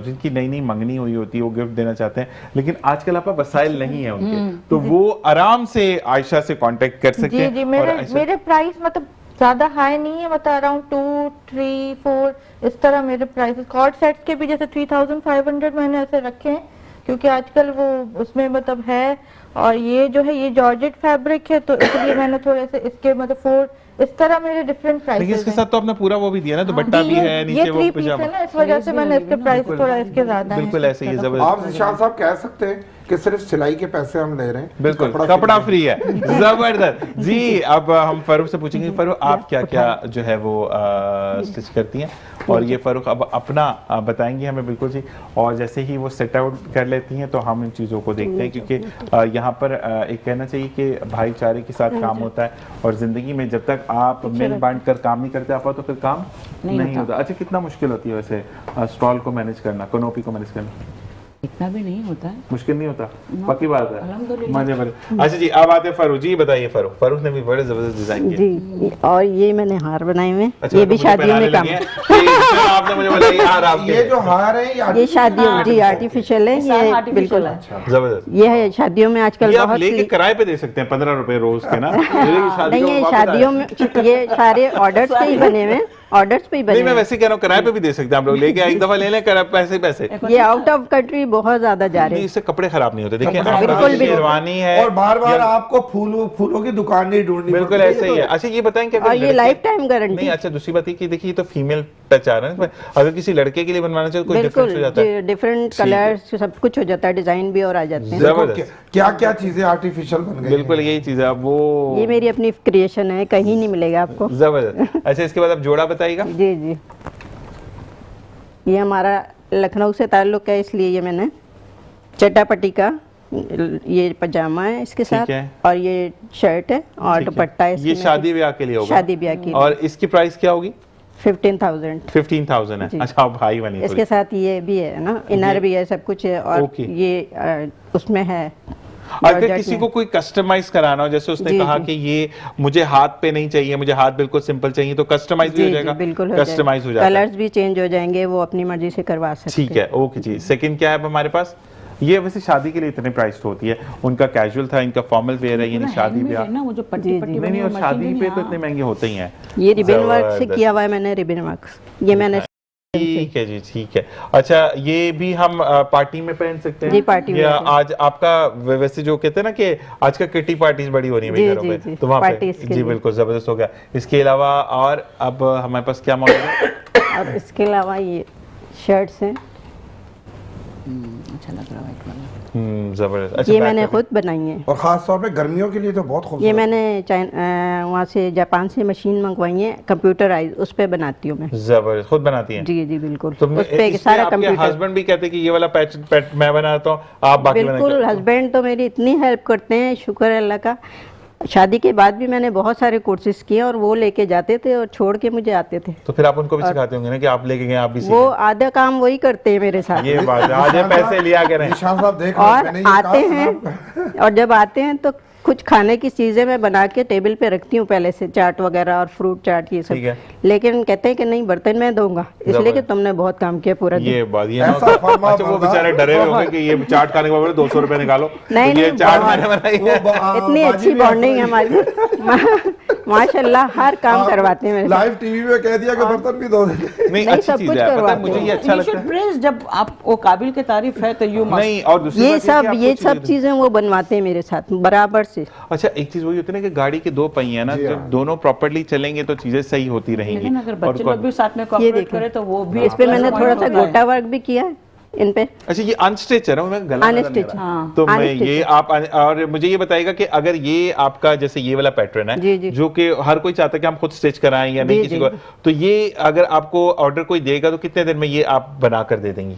जिनकी नई नई मंगनी हुई होती है वो गिफ्ट देना चाहते हैं, लेकिन आजकल आपका वसाइल नहीं है उनके, तो वो आराम से आयशा से कांटेक्ट कर सकते जी हैं। जी, और मेरे आयशा- मेरे प्राइस मतलब ज्यादा हाई नहीं है, मतलब अराउंड 2, 3, 4 इस तरह मेरे प्राइसेस। कॉर्ड सेट्स के भी जैसे 3500 मैंने ऐसे रखे हैं, क्योंकि आजकल वो उसमें मतलब है। और ये जो है ये जॉर्जेट फैब्रिक है, तो इसलिए मैंने थोड़े से इसके मतलब 4 इस तरह मेरे डिफरेंट लेकिन प्राइसेस इसके हैं। साथ तो आपने पूरा वो भी दिया ना, दुपट्टा भी है, ये नीचे वो 3 पीस पजामा। है ना, इस वजह से मैंने इसके प्राइस थोड़ा इसके ज्यादा हैं। बिल्कुल ऐसे ही है, जबरदस्त। आप निशान साहब कह सकते हैं कि सिर्फ सिलाई के पैसे हम ले रहे हैं, बिल्कुल कपड़ा कपड़ा फ्री है, जबरदस्त जी। अब हम फरूख से पूछेंगे, फरूख आप क्या क्या जो है वो स्टिच करती हैं, और ये फरूख अब अपना बताएंगी हमें, बिल्कुल जी। और जैसे ही वो सेट आउट कर लेती हैं तो हम इन चीज़ों को देखते हैं, क्योंकि यहाँ पर एक कहना चाहिए कि भाईचारे के साथ काम होता है, और ज़िंदगी में जब तक आप मिल बांट कर काम नहीं करते आप तो फिर काम नहीं होता। अच्छा, कितना मुश्किल होती है वैसे स्टॉल को मैनेज करना, कनोपी को मैनेज करना? इतना भी नहीं होता है। मुश्किल नहीं होता, पक्की बात है। अल्हम्दुलिल्लाह। मजे बड़े। अच्छा जी, अब आते हैं फरूख जी, बताइए फरूख। फरूख ने भी बड़े जबरदस्त डिजाइन किए। जी, और ये मैंने हार बनाए हुए, अच्छा, ये तो भी मुझे शादियों पहनाने में काम, लगे हैं। चलो, आपने मुझे बोला यार आपके ये जो हार है ये शादियों, जी आर्टिफिशियल है सारा ये, artificial बिल्कुल है। जबरदस्त। ये है शादियों में आजकल ये आप बहुत लेके सी, किराए पे दे सकते हैं 15 रुपए रोज के ना। नहीं ये शादियों में ये सारे ऑर्डर्स पे ही बने हुए, ऑर्डर्स पे ही नहीं, बने मैं हुए। वैसे कह रहा हूँ किराए पे भी दे सकते हैं आप लोग, लेके एक दफा ले लें किराए पैसे पैसे। ये आउट ऑफ कंट्री बहुत ज्यादा जा रहे नहीं, हैं। इससे कपड़े खराब नहीं होते। देखिए, कपड़े आपकी बिल्कुल भी- शेरवानी है और बार बार या- आपको फूलों की दुकान नहीं ढूंढनी बिल्कुल पड़ती। ऐसे ही है। अच्छा, ये बताएं कि अगर और ये लड़के- लाइफ टाइम नहीं, गारंटी। अच्छा दूसरी बात ये कि देखिए, ये तो फीमेल टच आ रहा है इसमें। अगर किसी लड़के के लिए बनवाना चाहे तो कोई डिफरेंस हो जाता है? बिल्कुल डिफरेंट कलर्स सब कुछ हो जाता है, डिजाइन भी और आ जाते हैं। जबरदस्त। क्या क्या चीजें आर्टिफिशियल बन गई बिल्कुल यही चीज है। अब वो ये मेरी अपनी क्रिएशन है, कहीं नहीं मिलेगा आपको। जबरदस्त। अच्छा, इसके बाद आप जोड़ा बताइएगा। जी जी, ये हमारा लखनऊ से ताल्लुक है, इसलिए ये मैंने चटापटी का ये पजामा है इसके साथ, है। और ये शर्ट है और ठीक है। दुपट्टा है इसके ये में शादी ब्याह के लिए होगा? शादी ब्याह की। और इसकी प्राइस क्या होगी? 15,000। 15,000 है। जी। अच्छा, आप भाई बनी इसके साथ ये भी है ना, इनर भी है, सब कुछ है, और ओके। ये उसमें है। अगर जॉर्जेट किसी में। को कोई कस्टमाइज कराना हो, जैसे उसने जी, कहा जी। कि ये मुझे हाथ पे नहीं चाहिए, मुझे हाथ बिल्कुल सिंपल चाहिए, तो कस्टमाइज भी जी हो जी जाएगा? बिल्कुल हो कस्टमाइज हो जाएगा, जाता है। कलर्स भी चेंज हो जाएंगे, वो अपनी मर्जी से करवा सकते हैं। ठीक है, ओके जी। सेकंड क्या है अब हमारे पास? ये वैसे शादी के लिए इतने प्राइस होती है, उनका कैजुअल था, इनका फॉर्मल वेयर है, यानी शादी हैंडमेड ब्याह। है ना, वो जो जी, पट्टी जी। पट्टी नहीं बनी नहीं, है, और शादी मशीन पे नहीं, तो हाँ। इतने महंगे होते ही हैं। ये रिबन वर्क से जबरदस्त। किया हुआ है मैंने, रिबन वर्क ये मैंने। ठीक है जी, ठीक है। अच्छा, ये भी हम पार्टी में पहन सकते हैं? जी, पार्टी में या पहन। आज आपका वैसे जो कहते हैं ना कि आज का किटी पार्टीज बड़ी हो रही है भाई जी, घरों जी, में, जी, तो वहाँ पे पार्टीज के जी लिए। बिल्कुल जबरदस्त हो गया। इसके अलावा और अब हमारे पास क्या मौजूद है? और इसके अलावा ये शर्ट्स हैं, अच्छा लग रहा है वाइट वाला। जबरदस्त। अच्छा, ये back मैंने पे खुद बनाई है। और खास तौर पे गर्मियों के लिए तो बहुत ये खूबसूरत। मैंने वहाँ से जापान से मशीन मंगवाई है, कंप्यूटराइज, उस पे बनाती हूँ मैं। भी जबरदस्त खुद बनाती हैं? जी जी बिल्कुल, तो उस पे इसमें सारा आपके कंप्यूटर। हस्बैंड भी कहते हैं कि ये वाला पैच मैं बनाता हूँ, आप बाकी बिल्कुल, बना हस्बैंड तो मेरी इतनी हेल्प करते हैं, शुक्र है अल्लाह का। शादी के बाद भी मैंने बहुत सारे कोर्सेज किए और वो लेके जाते थे और छोड़ के मुझे आते थे। तो फिर आप उनको भी सिखाते होंगे ना कि आप लेके गए आप भी वो सीखें। आधा काम वही करते हैं मेरे साथ। ये बात है, आज ये पैसे लिया करें। निशान साहब देख रहे हैं, और मैंने ये कहा आते सुना। हैं और जब आते हैं तो कुछ खाने की चीजें मैं बना के टेबल पे रखती हूँ पहले से, चाट वगैरह और फ्रूट चाट ये ठीक है। सब। लेकिन कहते हैं कि नहीं, बर्तन मैं दूंगा, इसलिए कि जबरदस्त। तुमने बहुत काम किया पूरा दिन। ये बात ये ऐसा ना फरमा अच्छा, वो बरदार। बेचारे डरे हुए होंगे कि ये चाट खाने के बाद बोले 200 रुपए निकालो, नहीं, तो ये नहीं, चाट बहुत- मैंने बनाई वो है। इतनी बाजी अच्छी भी बॉन्डिंग है ऐसा हमारी। माशाल्लाह हर काम करवाते हैं मेरे साथ। लाइव टीवी में कह दिया कि बर्तन भी धो देंगे। नहीं, नहीं, अच्छी सब चीज कुछ है, पता है करवाते मुझे हैं। ये अच्छा You लगता should है। praise, जब आप वो काबिल के तारीफ है तो यू नहीं, और दूसरी ये बात कि सब आपको ये सब चीजें- चीजें वो बनवाते हैं मेरे साथ बराबर से। अच्छा, एक चीज वही होती है ना कि गाड़ी के दो पहिए हैं ना, जी जब हाँ। दोनों प्रॉपर्ली चलेंगे तो चीजें सही होती रहेंगी। लेकिन अगर और बच्चे कौन- लोग भी साथ में ये कोऑपरेट देखो, करें तो वो भी इस पे plus मैंने point थोड़ा सा होता है। गोटा वर्क भी किया है इन पे। अच्छा, ये अनस्टिच है ना, मैं गला नजर नहीं Unstitch, आ रहा। हाँ। तो मैं Unstitch ये है। आप और मुझे ये बताइएगा कि अगर ये आपका जैसे ये वाला पैटर्न है, जी, जी। जो कि हर कोई चाहता है कि हम खुद स्टिच कराएं या नहीं जी, किसी जी। को, तो ये अगर आपको ऑर्डर कोई देगा तो कितने दिन में ये आप बना कर दे देंगी?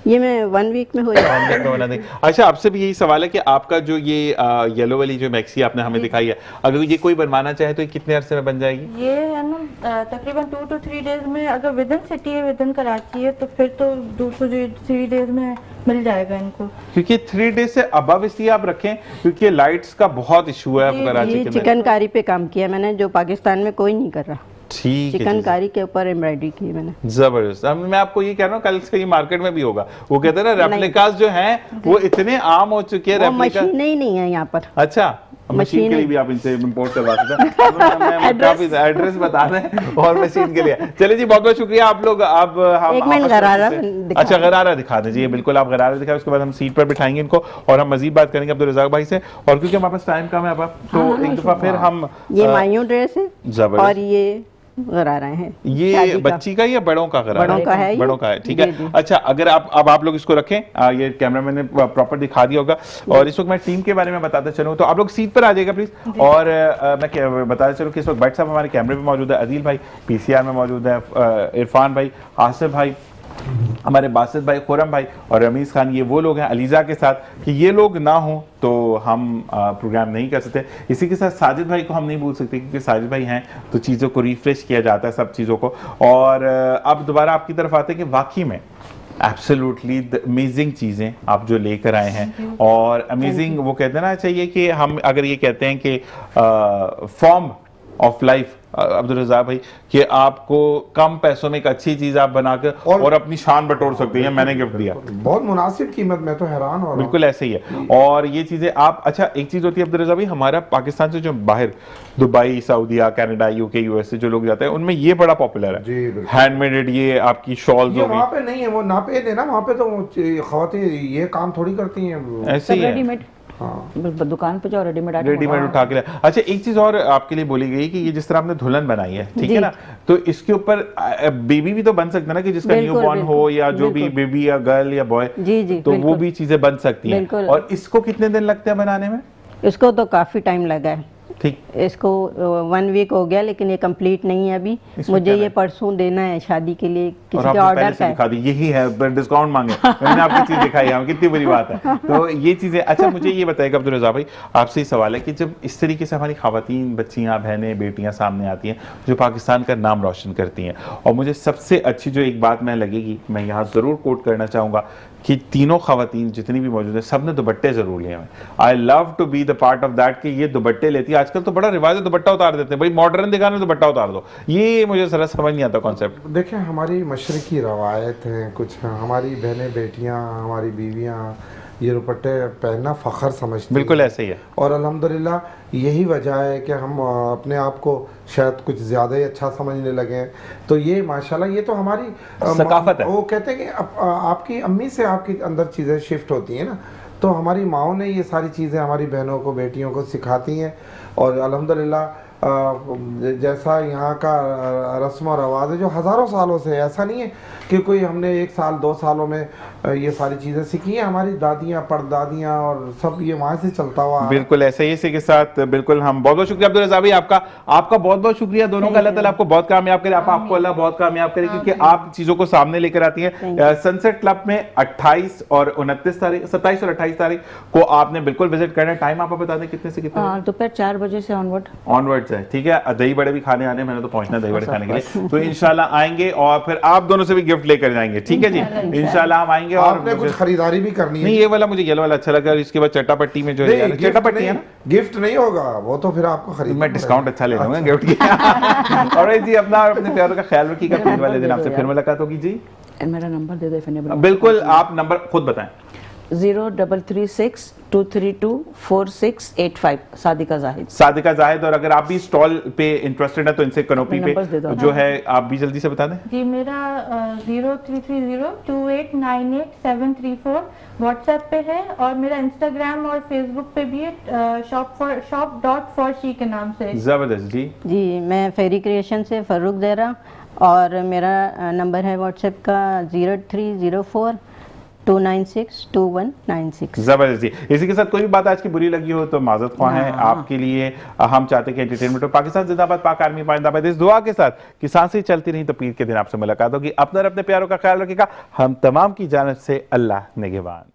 ये मैं 1 वीक में हो जाएगा। ऑनलाइन में बना देंगे। अच्छा, आपसे भी यही सवाल है कि आपका जो ये येलो वाली जो मैक्सी आपने हमें दिखाई है, अगर ये कोई बनवाना चाहे तो ये कितने अरसे में बन जाएगी? ये है ना तकरीबन 2 to 3 डेज में, अगर विद इन सिटी है, विद इन कराची है, तो फिर तो 2 to 3 डेज में मिल जाएगा इनको। क्योंकि 3 डेज से अबव इसलिए आप रखें क्योंकि लाइट्स का बहुत इशू है अब कराची ये के अंदर। चिकनकारी पे काम किया मैंने, जो पाकिस्तान में कोई नहीं कर रहा। ठीक है जी। चिकनकारी के ऊपर एम्ब्रॉयडरी की है मैंने। जबरदस्त। अब मैं आपको ये कह रहा हूँ, कल से ये मार्केट में भी होगा। वो कहते हैं ना नहीं। रेप्लिकास जो हैं वो इतने आम हो चुके हैं वो रेप्लिका। मशीन ही नहीं है यहाँ पर। अच्छा, मशीन के लिए भी आप इनसे इंपोर्ट करवा सकते हैं। काफी एड्रेस बता दें और मशीन के लिए। चलिए जी, बहुत बहुत शुक्रिया आप लोग। अब हम एक मिनट आपस में गरारा से- दिखा अच्छा, गरारा दिखा दीजिए। बिल्कुल, आप गरारा दिखाएं, उसके बाद हम सीट पर बिठाएंगे इनको और हम मजीद बात करेंगे अब्दुल रज़ाक भाई से। और क्योंकि हमारे पास टाइम कम है अब, तो एक दफा फिर हम ये मायूं ड्रेस है जबरदस्त। और ये गरारा है। ये शादी का। बच्ची का या बड़ों का गरारा? बड़ों का है ये। बड़ों का है, ठीक जी, है। जी। अच्छा, अगर आप लोग इसको रखें, ये कैमरामैन ने प्रॉपर दिखा दिया होगा। और इस वक्त मैं टीम के बारे में बताता चलूं, तो आप लोग सीट पर आ जाइएगा प्लीज। और मैं बताता चलूं कि इस वक्त भट्ट साहब हमारे कैमरे पे मौजूद है, अदील भाई पीसीआर में मौजूद है, इरफान भाई, आसिफ भाई, हमारे बासित भाई, खुरम भाई और रमीज़ खान, ये वो लोग हैं अलीज़ा के साथ कि ये लोग ना हों तो हम प्रोग्राम नहीं कर सकते। इसी के साथ साजिद भाई को हम नहीं भूल सकते क्योंकि साजिद भाई हैं तो चीज़ों को रिफ्रेश किया जाता है, सब चीज़ों को। और अब दोबारा आपकी तरफ आते हैं कि वाकई में एब्सोल्युटली अमेजिंग चीज़ें आप जो लेकर आए हैं। और अमेजिंग वो कहते हैं ना, चाहिए कि हम अगर ये कहते हैं कि form of life Abdul Razzaq भाई कि आपको कम पैसों में एक अच्छी चीज आप बनाकर और अपनी शान बटोर सकते हैं, मैंने गिफ्ट दिया बहुत मुनासिब कीमत, मैं तो हैरान हो रहा हूं। बिल्कुल ऐसे ही है। और ये चीजें आप, अच्छा एक चीज होती है अब्दुल रज़ाक भाई, हमारा पाकिस्तान से जो बाहर दुबई, सऊदीया, कनाडा, यूके, यूएसए जो लोग जाते हैं उनमें ये बड़ा पॉपुलर है, जी बिल्कुल। हैंडमेड ये आपकी शॉल्स ये हो वहाँ गई, पे नहीं है, वो नापे थे ना, वहाँ पे तो खवातीन ये काम थोड़ी करती हैं। ऐसे ही है। रेडीमेड हाँ। दुकान पे जाओ रेडीमेड रेडीमेड उठा के अच्छा, एक चीज और आपके लिए बोली गई कि ये जिस तरह आपने दुल्हन बनाई है, ठीक है ना, तो इसके ऊपर बेबी भी तो बन सकता है ना, कि जिसका न्यू बिल्कुल, बॉर्न हो या जो भी बिल्कुल। बेबी या गर्ल या बॉय, जी, जी, तो वो बिल्कुल। भी चीजें बन सकती हैं। बिल्कुल। और इसको कितने दिन लगते हैं बनाने में? इसको तो काफ़ी टाइम लगा है, ठीक, इसको 1 वीक हो गया, लेकिन ये कंप्लीट नहीं है अभी। इसमें मुझे क्या ये है? परसों देना है शादी के लिए, और किसी के आपने ऑर्डर पहले का से है। दिखा दी, यही है, डिस्काउंट मांगे, मैंने आपकी चीज दिखाई है, कितनी बुरी बात है। तो ये चीजें, अच्छा मुझे ये बताइएगा अब्दुल रज़ाक भाई, आपसे ही सवाल है कि जब इस तरीके से हमारी खवातीन, बच्चियां, बहनें, बेटियां सामने आती हैं जो पाकिस्तान का नाम रोशन करती हैं, और मुझे सबसे अच्छी जो एक बात मैं लगेगी, मैं यहाँ जरूर कोट करना चाहूंगा कि तीनों खवातीन जितनी भी मौजूद है, सबने दुपट्टे जरूर लिए हैं। I love to be the part of that, कि ये दुपट्टे लेती है। आजकल तो बड़ा रिवाज है, दुपट्टा उतार देते हैं, भाई मॉडर्न दिखाने में दुपट्टा उतार दो, ये मुझे जरा समझ नहीं आता कॉन्सेप्ट। देखिए, हमारी मशरकी रवायत हैं कुछ, हमारी बहनें, बेटियां, हमारी बीवियां ये दुपट्टे पहनना फ़ख्र समझती बिल्कुल हैं। ऐसे ही है। और अल्हम्दुलिल्लाह यही वजह है कि हम अपने आप को शायद कुछ ज़्यादा ही अच्छा समझने लगे हैं। तो ये माशाल्लाह, ये तो हमारी सकाफत है। वो कहते हैं कि आपकी अम्मी से आपके अंदर चीज़ें शिफ्ट होती हैं ना, तो हमारी माओं ने ये सारी चीज़ें हमारी बहनों को, बेटियों को सिखाती हैं। और अल्हम्दुलिल्लाह जैसा यहाँ का रस्म और रवाज है जो हज़ारों सालों से है, ऐसा नहीं है कि कोई हमने 1 साल 2 सालों में ये सारी चीज़ें सीखी हैं। हमारी दादियाँ, परदादियाँ और सब ये वहाँ से चलता हुआ आ रहा है। बिल्कुल ऐसे ही, इसी के साथ बिल्कुल हम बहुत बहुत शुक्रिया अब्दुल रज़ाक भाई, आपका बहुत बहुत शुक्रिया दोनों का। अल्लाह ताला आपको बहुत कामयाब करे, आपको अल्लाह बहुत कामयाब करे, क्योंकि आप चीजों को सामने लेकर आती हैं। सनसेट क्लब में 28 और 29 तारीख, 27 और 28 तारीख को आपने बिल्कुल विजिट करना है। टाइम आप बता दें कितने से कितने? दोपहर 4 बजे से ऑनवर्ड है, ठीक है। दही बड़े भी खाने आने, मैंने तो पहुंचना दही बड़े खाने के लिए, तो इंशाल्लाह आएंगे और फिर आप दोनों से भी गिफ्ट लेकर जाएंगे, ठीक है जी। इंशाल्लाह हम आएंगे। और आपने कुछ खरीदारी भी करनी है? नहीं, ये वाला मुझे येलो वाला अच्छा लगा, और इसके बाद चटापट्टी में जो है, चटापट्टी है ना, गिफ्ट नहीं होगा वो, तो फिर आपको खरीद, मैं डिस्काउंट अच्छा ले लूंगा गिफ्ट की। और जी, अपना और अपने प्यारों का ख्याल रखिएगा। ईद वाले दिन आपसे फिर मुलाकात होगी जी। मेरा नंबर दे दो। बिल्कुल, आप नंबर खुद बताएं। 03362324 सादिका जाहिद। सादिका जाहिद। और अगर आप भी स्टॉल पे इंटरेस्टेड है तो इनसे कनोपी नंबर्स दे पे दो। जो है आप भी जल्दी से बता दें। जी, मेरा 033028983734 व्हाट्सएप पे है, और मेरा इंस्टाग्राम और फेसबुक पे भी है, shop.for.she के नाम से। जबरदस्त जी। जी, मैं फेरी क्रिएशन से फ़र्रुख ज़हरा, और मेरा नंबर है व्हाट्सएप का 030429629196। जबरदस्त जी। इसी के साथ कोई भी बात आज की बुरी लगी हो तो माजरत ख्वाह हैं आपके लिए। हम चाहते हैं कि एंटरटेनमेंट हो। पाकिस्तान जिंदाबाद, पाक आर्मी जिंदाबाद। इस दुआ के साथ कि सांसें चलती रहीं तो पीर के दिन आपसे मुलाकात होगी। अपने और अपने प्यारों का ख्याल रखिएगा। हम तमाम की जानिब से अल्लाह निगहबान।